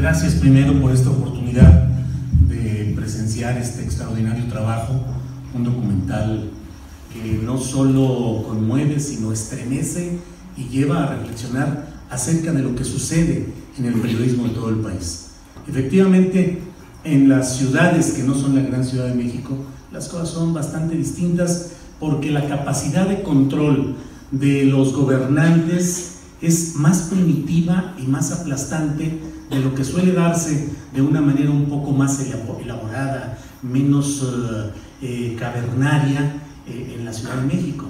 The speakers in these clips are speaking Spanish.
Gracias primero por esta oportunidad de presenciar este extraordinario trabajo, un documental que no solo conmueve, sino estremece y lleva a reflexionar acerca de lo que sucede en el periodismo de todo el país. Efectivamente, en las ciudades que no son la gran Ciudad de México, las cosas son bastante distintas porque la capacidad de control de los gobernantes es más primitiva y más aplastante de lo que suele darse de una manera un poco más elaborada, menos cavernaria en la Ciudad de México.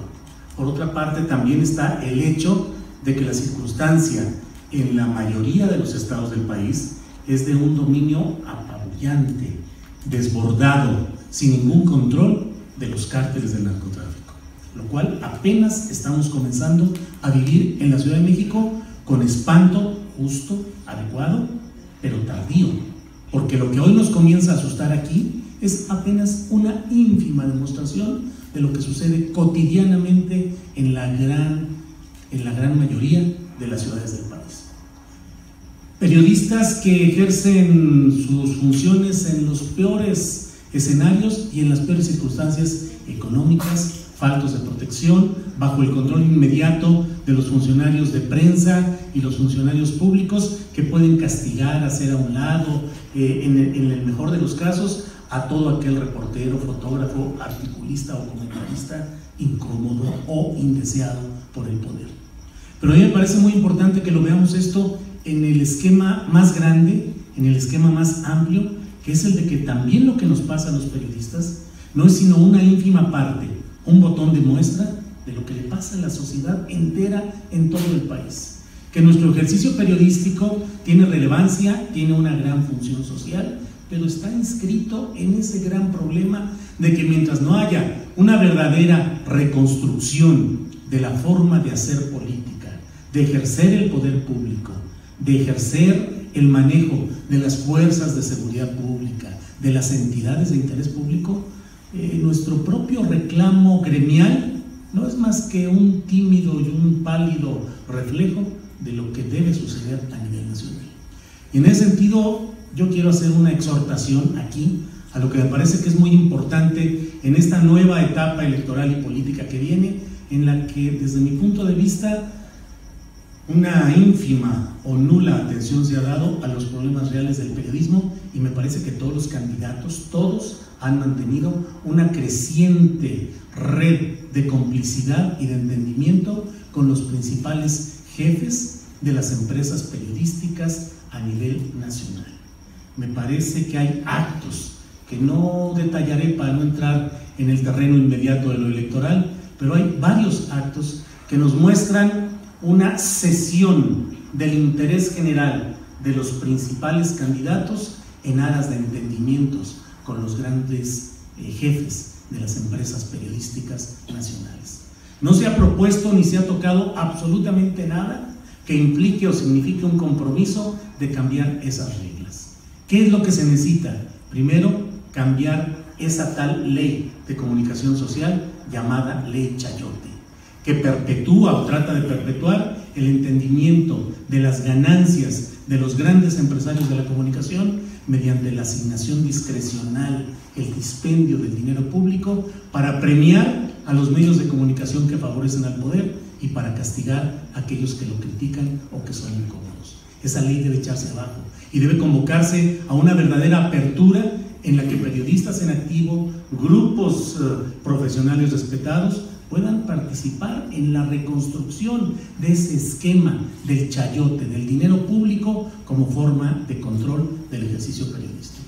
Por otra parte, también está el hecho de que la circunstancia en la mayoría de los estados del país es de un dominio apabullante, desbordado, sin ningún control de los cárteles del narcotráfico, lo cual apenas estamos comenzando a vivir en la Ciudad de México con espanto justo, adecuado, pero tardío, porque lo que hoy nos comienza a asustar aquí es apenas una ínfima demostración de lo que sucede cotidianamente en la gran mayoría de las ciudades del país. Periodistas que ejercen sus funciones en los peores escenarios y en las peores circunstancias económicas, faltos de protección, bajo el control inmediato de los funcionarios de prensa y los funcionarios públicos que pueden castigar, hacer a un lado, en el mejor de los casos, a todo aquel reportero, fotógrafo, articulista o comentarista incómodo o indeseado por el poder. Pero a mí me parece muy importante que lo veamos esto en el esquema más grande, en el esquema más amplio, que es el de que también lo que nos pasa a los periodistas no es sino una ínfima parte, un botón de muestra de lo que le pasa a la sociedad entera en todo el país. Que nuestro ejercicio periodístico tiene relevancia, tiene una gran función social, pero está inscrito en ese gran problema de que mientras no haya una verdadera reconstrucción de la forma de hacer política, de ejercer el poder público, de ejercer el manejo de las fuerzas de seguridad pública, de las entidades de interés público, nuestro propio reclamo gremial no es más que un tímido y un pálido reflejo de lo que debe suceder a nivel nacional. Y en ese sentido, yo quiero hacer una exhortación aquí a lo que me parece que es muy importante en esta nueva etapa electoral y política que viene, en la que, desde mi punto de vista, una ínfima o nula atención se ha dado a los problemas reales del periodismo, y me parece que todos los candidatos, todos, han mantenido una creciente red de complicidad y de entendimiento con los principales jefes de las empresas periodísticas a nivel nacional. Me parece que hay actos que no detallaré para no entrar en el terreno inmediato de lo electoral, pero hay varios actos que nos muestran una cesión del interés general de los principales candidatos en aras de entendimientos con los grandes jefes de las empresas periodísticas nacionales. No se ha propuesto ni se ha tocado absolutamente nada que implique o signifique un compromiso de cambiar esas reglas. ¿Qué es lo que se necesita? Primero, cambiar esa tal ley de comunicación social llamada Ley Chayote, que perpetúa o trata de perpetuar el entendimiento de las ganancias de los grandes empresarios de la comunicación mediante la asignación discrecional, el dispendio del dinero público para premiar a los medios de comunicación que favorecen al poder y para castigar a aquellos que lo critican o que son incómodos. Esa ley debe echarse abajo y debe convocarse a una verdadera apertura en la que periodistas en activo, grupos profesionales respetados puedan participar en la reconstrucción de ese esquema del chayote, del dinero público como forma de control del ejercicio periodístico.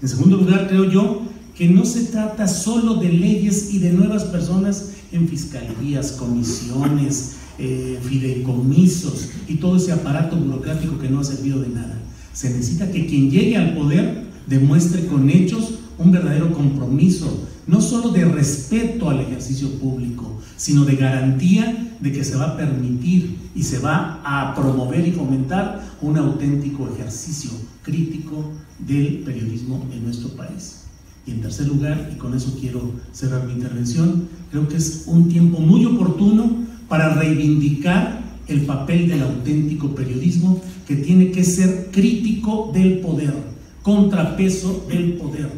En segundo lugar, creo yo que no se trata solo de leyes y de nuevas personas en fiscalías, comisiones, fideicomisos y todo ese aparato burocrático que no ha servido de nada. Se necesita que quien llegue al poder demuestre con hechos un verdadero compromiso, no solo de respeto al ejercicio público, sino de garantía de que se va a permitir y se va a promover y fomentar un auténtico ejercicio crítico del periodismo en nuestro país. Y en tercer lugar, y con eso quiero cerrar mi intervención, creo que es un tiempo muy oportuno para reivindicar el papel del auténtico periodismo que tiene que ser crítico del poder, contrapeso del poder,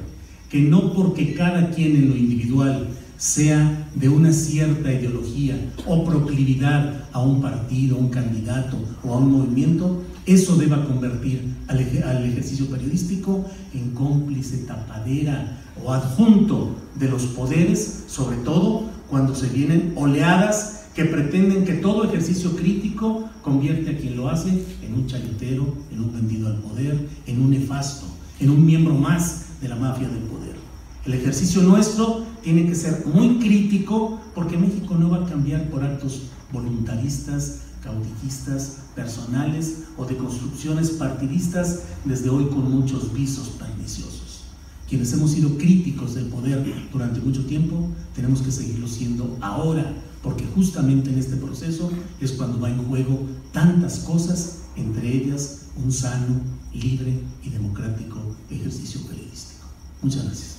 que no porque cada quien en lo individual sea de una cierta ideología o proclividad a un partido, a un candidato o a un movimiento, eso deba convertir al ejercicio periodístico en cómplice, tapadera o adjunto de los poderes, sobre todo cuando se vienen oleadas que pretenden que todo ejercicio crítico convierte a quien lo hace en un chayotero, en un vendido al poder, en un nefasto, en un miembro más de la mafia del poder. El ejercicio nuestro tiene que ser muy crítico, porque México no va a cambiar por actos voluntaristas, caudillistas, personales o de construcciones partidistas desde hoy con muchos visos perniciosos. Quienes hemos sido críticos del poder durante mucho tiempo, tenemos que seguirlo siendo ahora, porque justamente en este proceso es cuando va en juego tantas cosas, entre ellas un sano, libre y democrático ejercicio periodístico. Muchas gracias.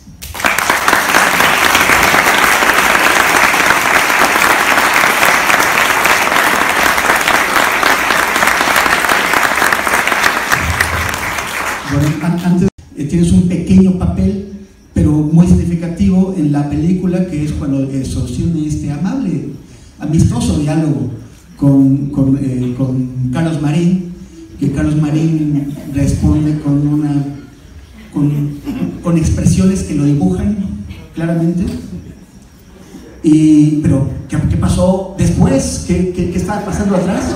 Bueno, antes tienes un pequeño papel, pero muy significativo en la película, que es cuando sostiene este amable, amistoso diálogo con Carlos Marín, que Carlos Marín responde con expresiones que lo dibujan claramente. Pero ¿qué pasó después? ¿Qué estaba pasando atrás?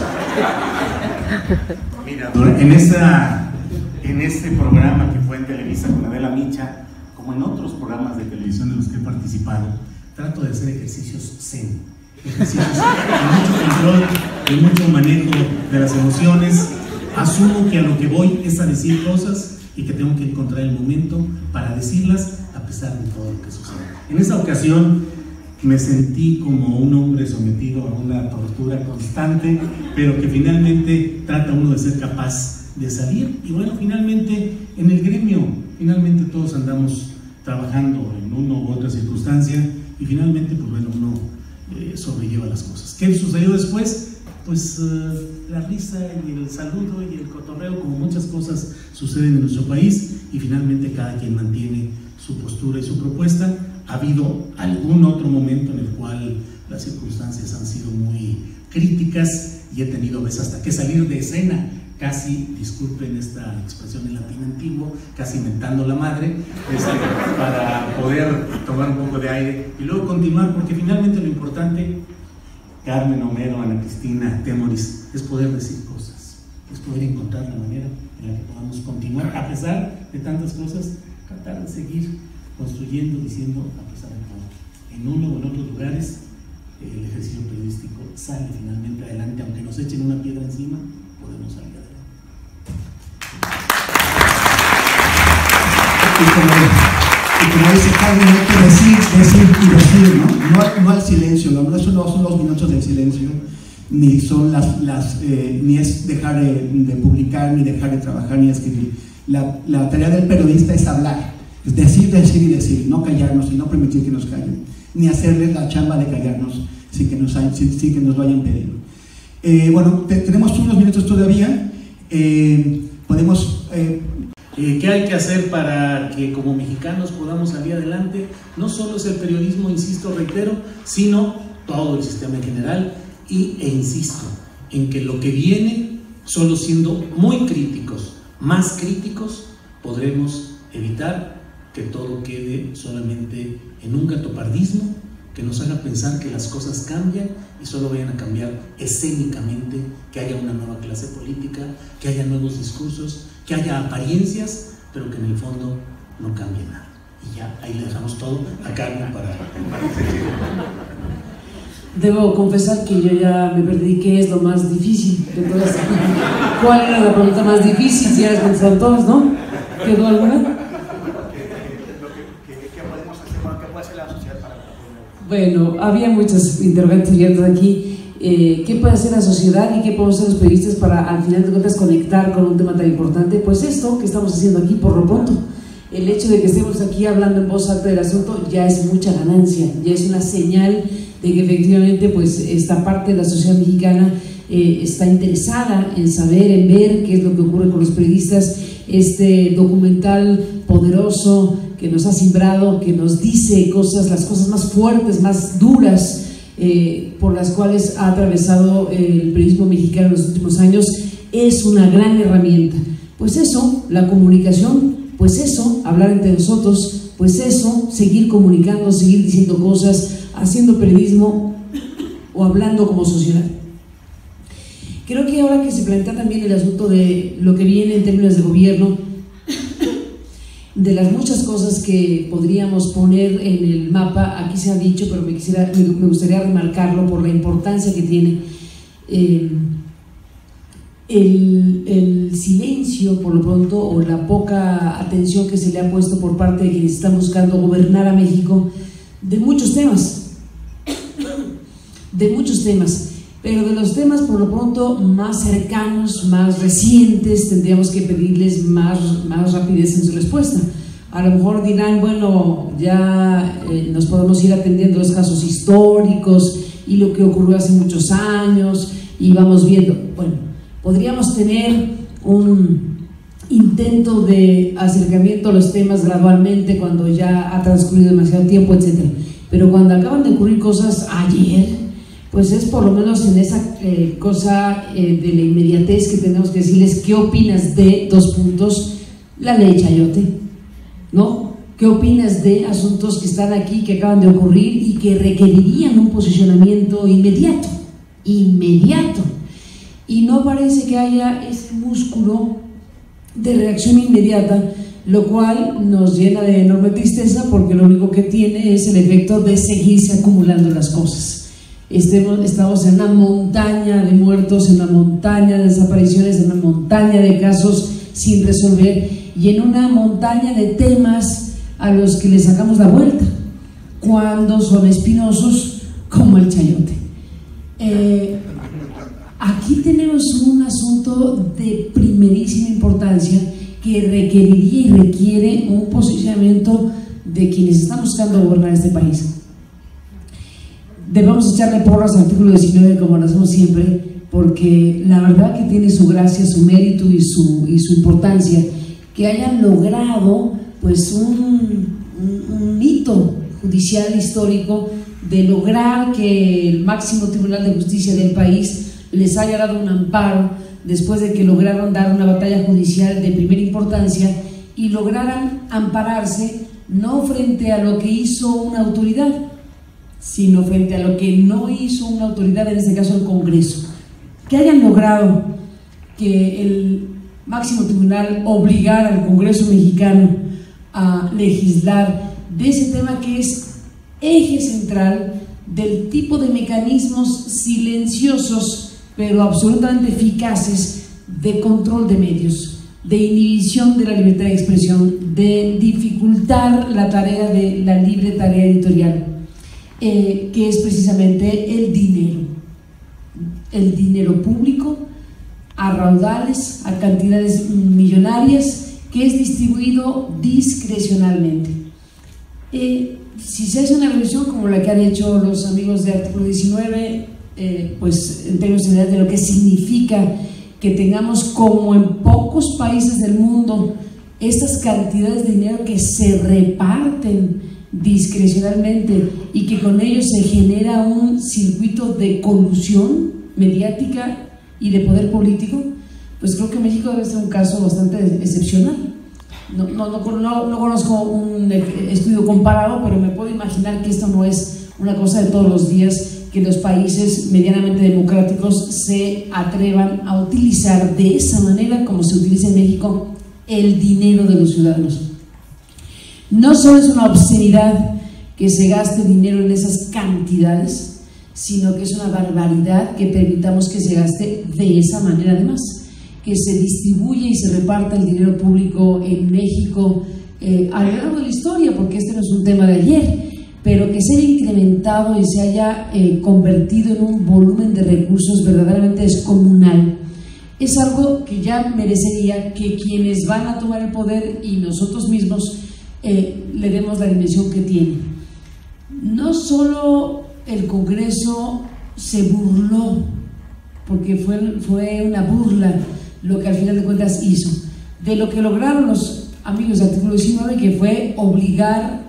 Mira, en este programa que fue en Televisa con Adela Micha, como en otros programas de televisión en los que he participado, trato de hacer ejercicios zen, ejercicios de mucho control, de mucho manejo de las emociones. Asumo que a lo que voy es a decir cosas y que tengo que encontrar el momento para decirlas a pesar de todo lo que sucede. En esa ocasión me sentí como un hombre sometido a una tortura constante, pero que finalmente trata uno de ser capaz de salir. Y bueno, finalmente en el gremio, finalmente todos andamos trabajando en una u otra circunstancia y finalmente pues bueno, uno sobrelleva las cosas. ¿Qué sucedió después? Pues la risa y el saludo y el cotorreo, como muchas cosas suceden en nuestro país, y finalmente cada quien mantiene su postura y su propuesta. Ha habido algún otro momento en el cual las circunstancias han sido muy críticas y he tenido a veces hasta que salir de escena, casi, disculpen esta expresión en latín antiguo, casi mentando la madre, para poder tomar un poco de aire y luego continuar, porque finalmente lo importante, Carmen, Homero, Ana Cristina, Temoris, es poder decir cosas, es poder encontrar la manera en la que podamos continuar, a pesar de tantas cosas, tratar de seguir construyendo, diciendo, a pesar de todo. En uno o en otros lugares, el ejercicio periodístico sale finalmente adelante, aunque nos echen una piedra encima, podemos salir adelante. Y como dice Carmen, hay que decir, ¿no? No al silencio, ¿no? Eso no son los minutos del silencio, ni son ni es dejar de publicar, ni dejar de trabajar, ni escribir. La tarea del periodista es hablar, es decir, no callarnos y no permitir que nos callen, ni hacerles la chamba de callarnos sin que nos lo hayan pedido. Bueno, tenemos unos minutos todavía, podemos... ¿Qué hay que hacer para que como mexicanos podamos salir adelante? No solo es el periodismo, insisto, reitero, sino todo el sistema en general, e insisto en que lo que viene, solo siendo muy críticos, más críticos, podremos evitar que todo quede solamente en un gatopardismo que nos haga pensar que las cosas cambian y solo vayan a cambiar escénicamente, que haya una nueva clase política, que haya nuevos discursos, que haya apariencias, pero que en el fondo no cambie nada. Y ya, ahí le dejamos todo a Carmen para... Debo confesar que yo ya me perdí qué es lo más difícil de todas. ¿Cuál era la pregunta más difícil? Si ya las contestaron todos, ¿no? ¿Quedó alguna? Bueno, había muchas interrogantes abiertas aquí. ¿Qué puede hacer la sociedad y qué podemos hacer los periodistas para, al final de cuentas, conectar con un tema tan importante? Pues esto que estamos haciendo aquí, por lo pronto. El hecho de que estemos aquí hablando en voz alta del asunto ya es mucha ganancia, ya es una señal de que efectivamente pues esta parte de la sociedad mexicana está interesada en saber, en ver qué es lo que ocurre con los periodistas. Este documental poderoso que nos ha simbrado, que nos dice cosas, las cosas más fuertes, más duras, por las cuales ha atravesado el periodismo mexicano en los últimos años, es una gran herramienta. Pues eso, la comunicación, pues eso, hablar entre nosotros, pues eso, seguir comunicando, seguir diciendo cosas, haciendo periodismo o hablando como sociedad. Creo que ahora que se plantea también el asunto de lo que viene en términos de gobierno, de las muchas cosas que podríamos poner en el mapa, aquí se ha dicho, pero me gustaría remarcarlo por la importancia que tiene el silencio, por lo pronto, o la poca atención que se le ha puesto por parte de quienes están buscando gobernar a México, de muchos temas, pero de los temas por lo pronto más cercanos, más recientes, tendríamos que pedirles más rapidez en su respuesta. A lo mejor dirán, bueno, ya nos podemos ir atendiendo los casos históricos y lo que ocurrió hace muchos años y vamos viendo. Bueno, podríamos tener un intento de acercamiento a los temas gradualmente cuando ya ha transcurrido demasiado tiempo, etc. Pero cuando acaban de ocurrir cosas ayer, pues es por lo menos en esa cosa de la inmediatez que tenemos que decirles qué opinas de dos puntos, la ley Chayote, ¿no? ¿Qué opinas de asuntos que están aquí, que acaban de ocurrir y que requerirían un posicionamiento inmediato? Y no parece que haya ese músculo de reacción inmediata, lo cual nos llena de enorme tristeza porque lo único que tiene es el efecto de seguirse acumulando las cosas. Estamos en una montaña de muertos, en una montaña de desapariciones, en una montaña de casos sin resolver y en una montaña de temas a los que le sacamos la vuelta cuando son espinosos como el chayote. Aquí tenemos un asunto de primerísima importancia que requeriría y requiere un posicionamiento de quienes están buscando gobernar este país. Debemos echarle porras al artículo 19 como lo hacemos siempre, porque la verdad que tiene su gracia, su mérito y su importancia, que hayan logrado pues un hito judicial histórico de lograr que el máximo tribunal de justicia del país les haya dado un amparo después de que lograron dar una batalla judicial de primera importancia y lograran ampararse no frente a lo que hizo una autoridad, sino frente a lo que no hizo una autoridad, en este caso el Congreso. Que hayan logrado que el máximo tribunal obligara al Congreso mexicano a legislar de ese tema que es eje central del tipo de mecanismos silenciosos pero absolutamente eficaces de control de medios, de inhibición de la libertad de expresión, de dificultar la tarea de la libre tarea editorial, que es precisamente el dinero público a raudales, a cantidades millonarias, que es distribuido discrecionalmente. Si se hace una revisión como la que han hecho los amigos de artículo 19, pues en términos generales de lo que significa que tengamos, como en pocos países del mundo, estas cantidades de dinero que se reparten discrecionalmente y que con ello se genera un circuito de colusión mediática y de poder político, pues creo que México debe ser un caso bastante excepcional. No conozco un estudio comparado, pero me puedo imaginar que esto no es una cosa de todos los días, que los países medianamente democráticos se atrevan a utilizar de esa manera, como se utiliza en México, el dinero de los ciudadanos. No solo es una obscenidad que se gaste dinero en esas cantidades, sino que es una barbaridad que permitamos que se gaste de esa manera, además, que se distribuya y se reparta el dinero público en México a lo largo de la historia, porque este no es un tema de ayer, pero que se haya incrementado y se haya convertido en un volumen de recursos verdaderamente descomunal. Es algo que ya merecería que quienes van a tomar el poder y nosotros mismos le demos la dimensión que tiene. No solo el Congreso se burló porque fue una burla lo que al final de cuentas hizo. De lo que lograron los amigos del artículo 19, que fue obligar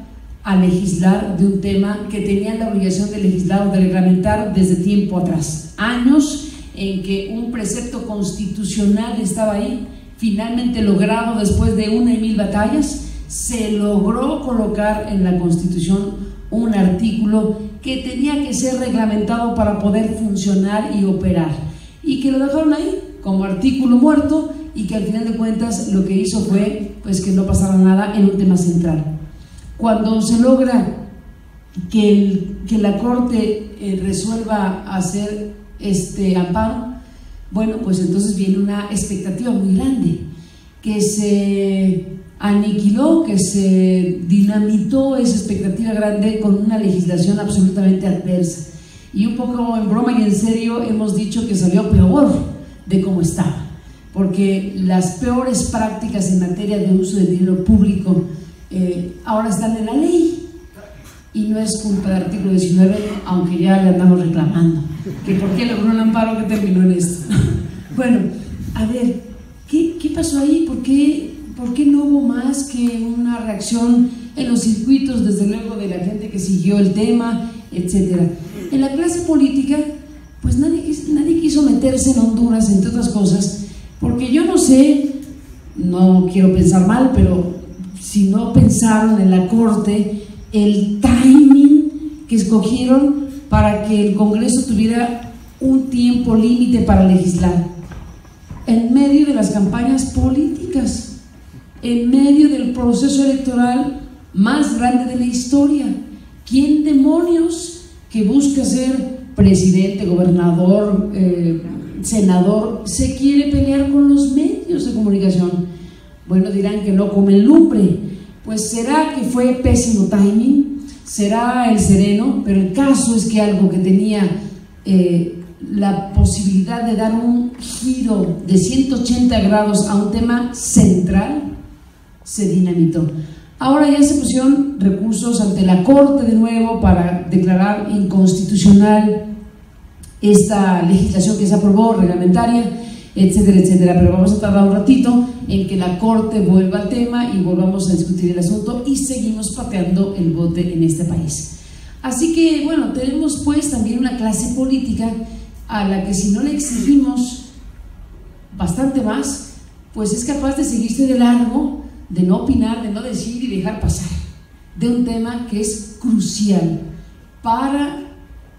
a legislar de un tema que tenían la obligación de legislar o de reglamentar desde tiempo atrás, años en que un precepto constitucional estaba ahí, finalmente logrado después de 1.000 batallas, se logró colocar en la Constitución un artículo que tenía que ser reglamentado para poder funcionar y operar, y que lo dejaron ahí como artículo muerto, y que al final de cuentas lo que hizo fue pues que no pasara nada en un tema central. Cuando se logra que la Corte resuelva hacer este amparo, bueno, pues entonces viene una expectativa muy grande, que se aniquiló, que se dinamitó esa expectativa grande con una legislación absolutamente adversa, y un poco en broma y en serio hemos dicho que salió peor de cómo estaba, porque las peores prácticas en materia de uso del dinero público ahora están en la ley, y no es culpa del artículo 19, aunque ya le andamos reclamando que por qué logró un amparo que terminó en esto. Bueno, a ver, ¿qué pasó ahí? ¿Por qué no hubo más que una reacción en los circuitos, desde luego de la gente que siguió el tema, etcétera? En la clase política, pues nadie quiso meterse en Honduras, entre otras cosas, porque yo no sé, no quiero pensar mal, pero si no pensaron en la Corte el timing que escogieron para que el Congreso tuviera un tiempo límite para legislar, en medio de las campañas políticas, en medio del proceso electoral más grande de la historia. ¿Quién demonios que busca ser presidente, gobernador, senador, se quiere pelear con los medios de comunicación? Bueno, dirán que no comen lumbre. Pues será que fue pésimo timing, será el sereno, pero el caso es que algo que tenía la posibilidad de dar un giro de 180 grados a un tema central, se dinamitó. Ahora ya se pusieron recursos ante la Corte de nuevo para declarar inconstitucional esta legislación que se aprobó, reglamentaria, etcétera, etcétera, pero vamos a tardar un ratito en que la Corte vuelva al tema y volvamos a discutir el asunto, y seguimos pateando el bote en este país. Así que bueno, tenemos pues también una clase política a la que si no le exigimos bastante más, pues es capaz de seguirse de largo, de no opinar, de no decir y dejar pasar de un tema que es crucial para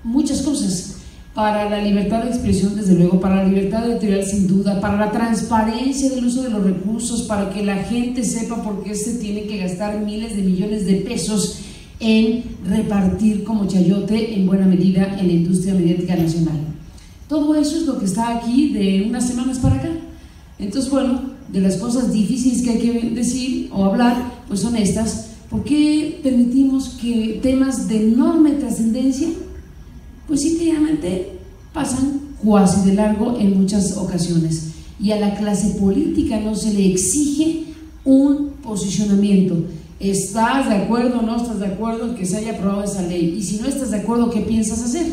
muchas cosas, para la libertad de expresión, desde luego, para la libertad editorial, sin duda, para la transparencia del uso de los recursos, para que la gente sepa por qué se tienen que gastar miles de millones de pesos en repartir como chayote, en buena medida, en la industria mediática nacional. Todo eso es lo que está aquí de unas semanas para acá. Entonces, bueno, de las cosas difíciles que hay que decir o hablar, pues son estas. ¿Por qué permitimos que temas de enorme trascendencia pues simplemente pasan cuasi de largo en muchas ocasiones, y a la clase política no se le exige un posicionamiento? ¿Estás de acuerdo o no estás de acuerdo en que se haya aprobado esa ley? Y si no estás de acuerdo, ¿qué piensas hacer?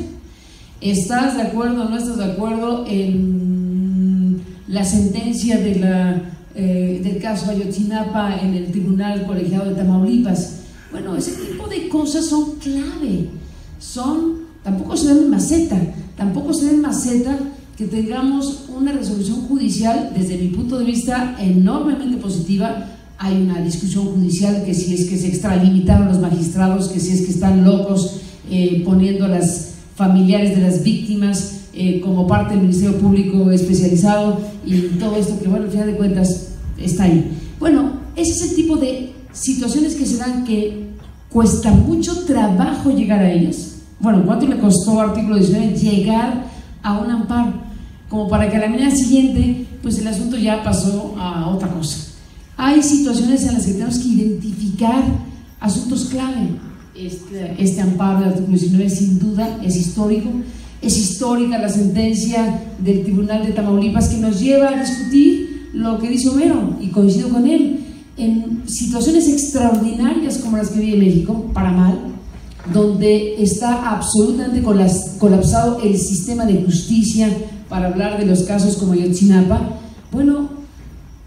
¿Estás de acuerdo o no estás de acuerdo en la sentencia del caso Ayotzinapa en el Tribunal Colegiado de Tamaulipas? Bueno, ese tipo de cosas son clave, tampoco se den maceta que tengamos una resolución judicial, desde mi punto de vista, enormemente positiva. Hay una discusión judicial que si es que se extralimitaron los magistrados, que si es que están locos poniendo a las familiares de las víctimas como parte del Ministerio Público especializado, y todo esto que, bueno, al final de cuentas está ahí. Bueno, ese es el tipo de situaciones que se dan, que cuesta mucho trabajo llegar a ellas. Bueno, ¿cuánto le costó artículo 19 llegar a un amparo? Como para que a la mañana siguiente pues el asunto ya pasó a otra cosa. Hay situaciones en las que tenemos que identificar asuntos clave. Este amparo del artículo 19 sin duda es histórico. Es histórica la sentencia del Tribunal de Tamaulipas, que nos lleva a discutir lo que dice Homero, y coincido con él, en situaciones extraordinarias como las que vive México, para mal, donde está absolutamente colapsado el sistema de justicia para hablar de los casos como Ayotzinapa. Bueno,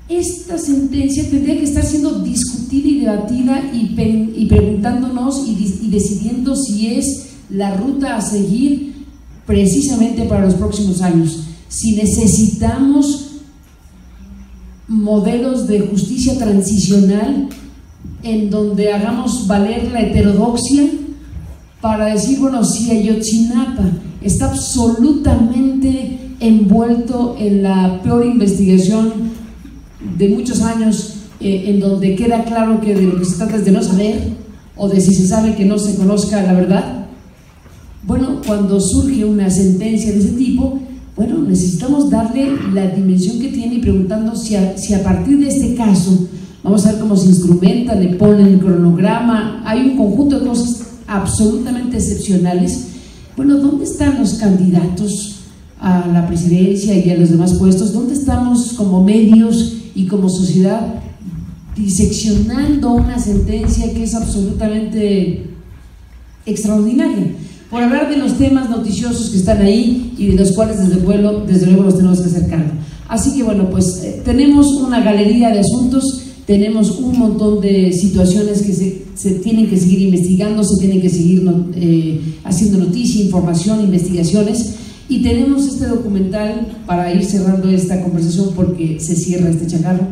esta sentencia tendría que estar siendo discutida y debatida y preguntándonos y decidiendo si es la ruta a seguir precisamente para los próximos años. Si necesitamos modelos de justicia transicional en donde hagamos valer la heterodoxia para decir, bueno, si Ayotzinapa está absolutamente envuelto en la peor investigación de muchos años, en donde queda claro que de lo que se trata es de no saber, o de si se sabe que no se conozca la verdad. Bueno, cuando surge una sentencia de ese tipo, bueno, necesitamos darle la dimensión que tiene y preguntando si a partir de este caso, vamos a ver cómo se instrumenta, le ponen el cronograma, hay un conjunto de cosas absolutamente excepcionales. Bueno, ¿dónde están los candidatos a la presidencia y a los demás puestos? ¿Dónde estamos como medios y como sociedad diseccionando una sentencia que es absolutamente extraordinaria? Por hablar de los temas noticiosos que están ahí y de los cuales desde luego los tenemos que hacer cargo. Así que bueno, pues tenemos una galería de asuntos, tenemos un montón de situaciones que se tienen que seguir investigando, se tienen que seguir haciendo noticia, información, investigaciones, y tenemos este documental para ir cerrando esta conversación porque se cierra este changarro.